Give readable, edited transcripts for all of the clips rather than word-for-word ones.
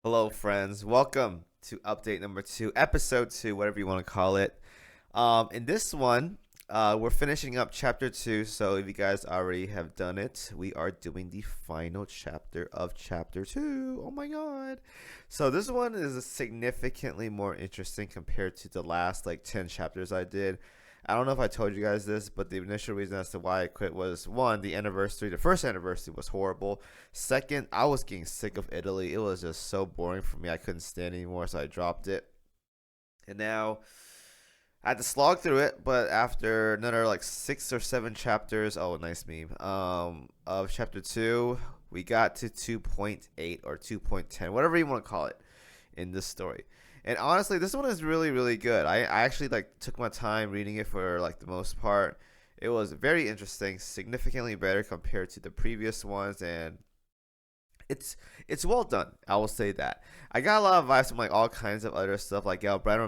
Hello, friends. Welcome to update number two, episode two, whatever you want to call it. In this one, we're finishing up chapter two. So if you guys already have done it, we are doing the final chapter of chapter two. Oh my god! So this one is significantly more interesting compared to the last like 10 chapters I did. I don't know if I told you guys this, but the initial reason as to why I quit was one, the first anniversary was horrible. Second, I was getting sick of Italy. It was just so boring for me. I couldn't stand anymore, so I dropped it. And now I had to slog through it, but after another like 6 or 7 chapters, oh, nice meme, of chapter two, we got to 2.8 or 2.10, whatever you want to call it, in this story. And honestly, this one is really, really good. I actually like took my time reading it for like the most part. It was very interesting, significantly better compared to the previous ones, and it's it's well done. I will say that. I got a lot of vibes from like all kinds of other stuff. Like Galbrenna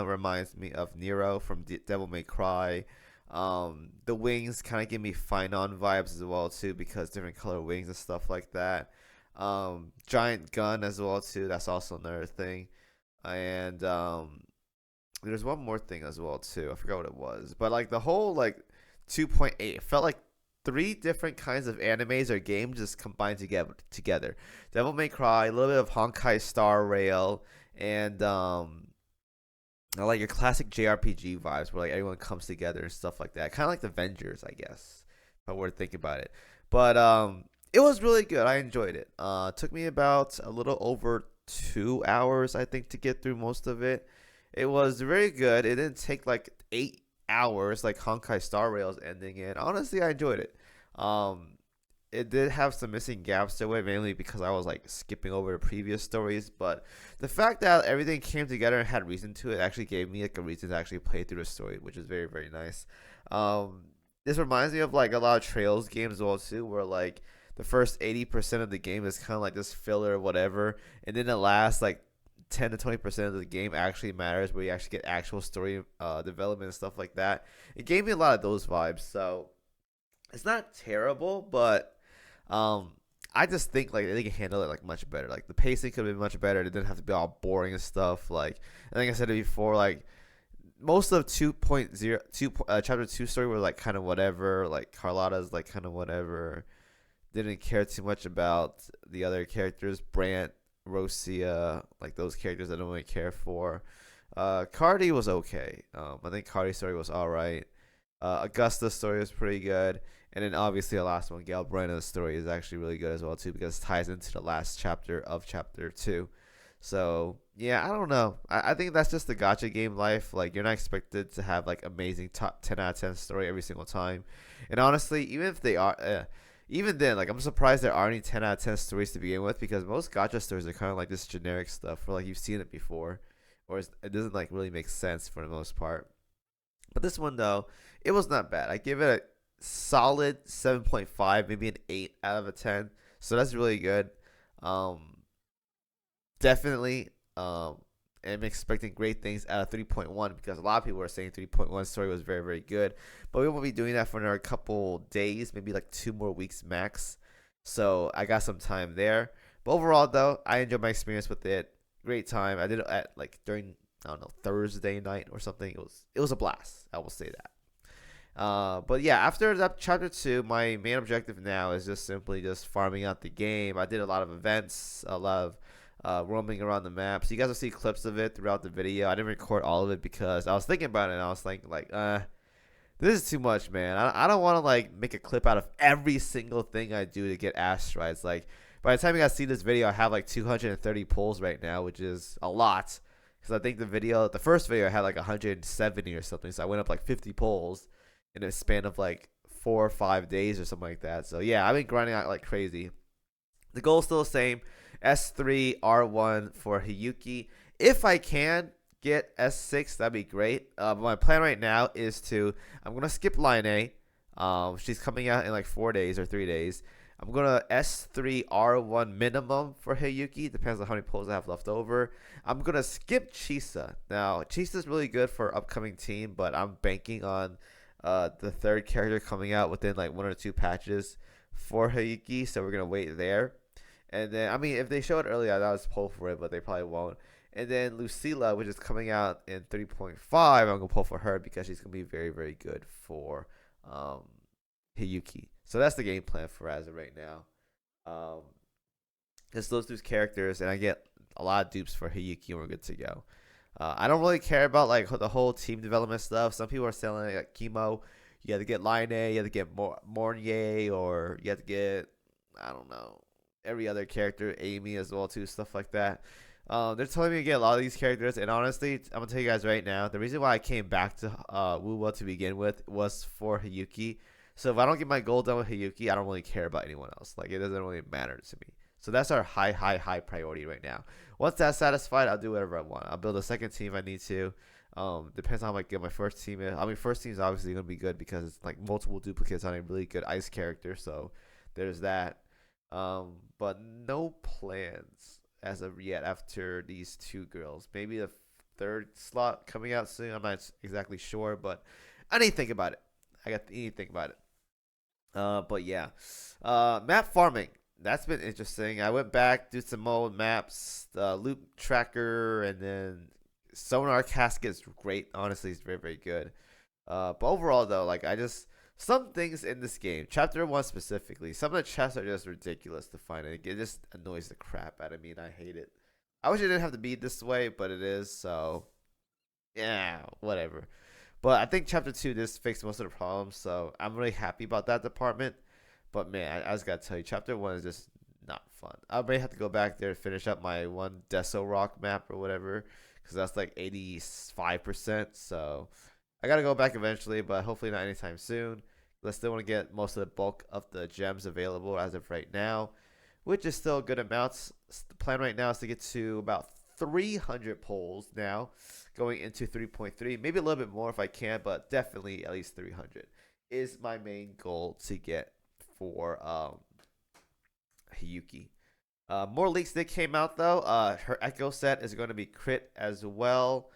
reminds me of Nero from Devil May Cry. The wings kind of give me Finon vibes as well too because different color wings and stuff like that. Giant gun as well too. That's also another thing. And there's one more thing as well too. I forgot what it was, but like the whole like 2.8 it felt like three different kinds of animes or games just combined together. Devil May Cry, a little bit of Honkai Star Rail, and like your classic JRPG vibes where like everyone comes together and stuff like that. Kind of like the Avengers, I guess, if I were to think about it. But it was really good. I enjoyed it. Took me about a little over 2 hours, I think, to get through most of it. It was very good. It didn't take like 8 hours like Honkai Star Rail's ending, and honestly, I enjoyed it. Um, it did have some missing gaps to it, mainly because I was like skipping over the previous stories. But the fact that everything came together and had reason to it actually gave me like a reason to actually play through the story, which is very very nice. Um, this reminds me of like a lot of Trails games as well too, where like the first 80% of the game is kind of like this filler or whatever, and then the last like 10 to 20% of the game actually matters, where you actually get actual story development and stuff like that. It gave me a lot of those vibes, so it's not terrible, but um, I just think like they can handle it like much better. Like the pacing could have been much better. It didn't have to be all boring and stuff. Like I think I said it before, like most of 2.0 chapter 2 story were like kind of whatever. Like Carlotta's like kind of whatever. Didn't care too much about the other characters, Brant, Rosia, like those characters I don't really care for. Cardi was okay. I think Cardi's story was all right. Augusta's story was pretty good, and then obviously the last one, Gail Brenna's story, is actually really good as well too because it ties into the last chapter of chapter two. So yeah, I don't know. I think that's just the gotcha game life. Like you're not expected to have like amazing top 10 out of 10 story every single time, and honestly, even if they are, even then, like I'm surprised there are any 10 out of 10 stories to begin with because most gotcha stories are kind of like this generic stuff where like you've seen it before, or it doesn't like really make sense for the most part. But this one though, it was not bad. I give it a solid 7.5, maybe an 8 out of 10. So that's really good. Um, Definitely. I'm expecting great things out of 3.1 because a lot of people are saying 3.1 story was very, very good. But we won't be doing that for another couple days, maybe like 2 more weeks max. So I got some time there. But overall, though, I enjoyed my experience with it. Great time. I did it at like during I don't know Thursday night or something. It was a blast. I will say that. But yeah, after that chapter two, my main objective now is just simply just farming out the game. I did a lot of events, a lot of roaming around the map. So you guys will see clips of it throughout the video. I didn't record all of it because I was thinking about it and I was this is too much, man. I don't want to like make a clip out of every single thing I do to get asteroids. Like by the time you guys see this video, I have like 230 pulls right now, which is a lot. Because I think the first video, I had like 170 or something. So I went up like 50 pulls in a span of like 4 or 5 days or something like that. So yeah, I've been grinding out like crazy. The goal is still the same: S3 R1 for Hiyuki. If I can get S6, that'd be great. But my plan right now is I'm gonna skip line A. She's coming out in like 4 days or 3 days. I'm gonna S3 R1 minimum for Hiyuki. Depends on how many pulls I have left over. I'm gonna skip Chisa. Now Chisa's really good for upcoming team, but I'm banking on the third character coming out within like 1 or 2 patches for Hiyuki, so we're gonna wait there. And then, I mean, if they show it early, I was pull for it, but they probably won't. And then Lucilla, which is coming out in 3.5, I'm gonna pull for her because she's gonna be very, very good for um, Hiyuki. So that's the game plan for as of right now. Um, just those two characters, and I get a lot of dupes for Hiyuki, and we're good to go. I don't really care about like the whole team development stuff. Some people are selling like Chemo. You have to get Line A, you have to get Mornier, or you have to get, I don't know, every other character, Amy as well too, stuff like that. They're telling me to get a lot of these characters, and honestly, I'm gonna tell you guys right now, the reason why I came back to Wuwa to begin with was for Hiyuki. So if I don't get my goal done with Hiyuki, I don't really care about anyone else. Like it doesn't really matter to me. So that's our high priority right now. Once that's satisfied, I'll do whatever I want. I'll build a second team if I need to. Depends on how I get my first team in. I mean, first team is obviously gonna be good because it's like multiple duplicates on a really good ice character. So there's that. But no plans as of yet after these two girls. Maybe the third slot coming out soon. I'm not exactly sure, but I need to think about it. Need to think about it. But yeah, map farming. That's been interesting. I went back, did some old maps, the loop tracker, and then sonar casket is great. Honestly, it's very, very good. But overall, though, like I just some things in this game, chapter one specifically, some of the chests are just ridiculous to find. It just annoys the crap out of me, and I hate it. I wish it didn't have to be this way, but it is. So yeah, whatever. But I think chapter two just fixed most of the problems, so I'm really happy about that department. But man, I just gotta tell you, chapter one is just not fun. I may have to go back there to finish up my one Deso Rock map or whatever, because that's like 85%. So I gotta go back eventually, but hopefully not anytime soon. I still want to get most of the bulk of the gems available as of right now, which is still good amounts. The plan right now is to get to about 300 polls now, going into 3.3. Maybe a little bit more if I can, but definitely at least 300 is my main goal to get for Hiyuki. More leaks that came out though. Her Echo set is going to be crit as well.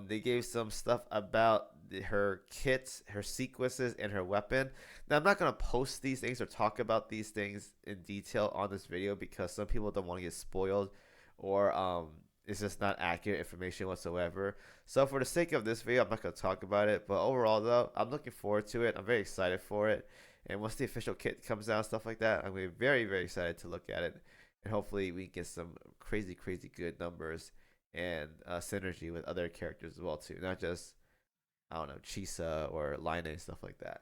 They gave some stuff about her kits, her sequences, and her weapon. Now I'm not gonna post these things or talk about these things in detail on this video because some people don't want to get spoiled, or it's just not accurate information whatsoever. So for the sake of this video, I'm not gonna talk about it. But overall though, I'm looking forward to it. I'm very excited for it. And once the official kit comes out, stuff like that, I'm gonna be very, very excited to look at it. And hopefully we get some crazy, crazy good numbers and synergy with other characters as well too, not just I don't know Chisa or Line and stuff like that.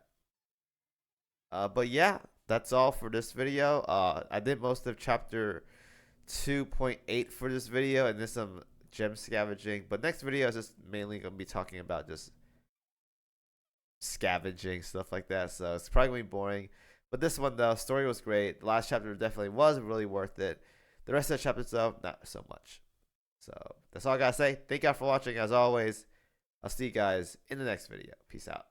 But yeah, that's all for this video. I did most of chapter 2.8 for this video, and there's some gem scavenging. But next video is just mainly gonna be talking about just scavenging stuff like that. So it's probably gonna be boring. But this one though, story was great. The last chapter definitely was really worth it. The rest of the chapters though, not so much. So that's all I gotta say. Thank y'all for watching as always. I'll see you guys in the next video. Peace out.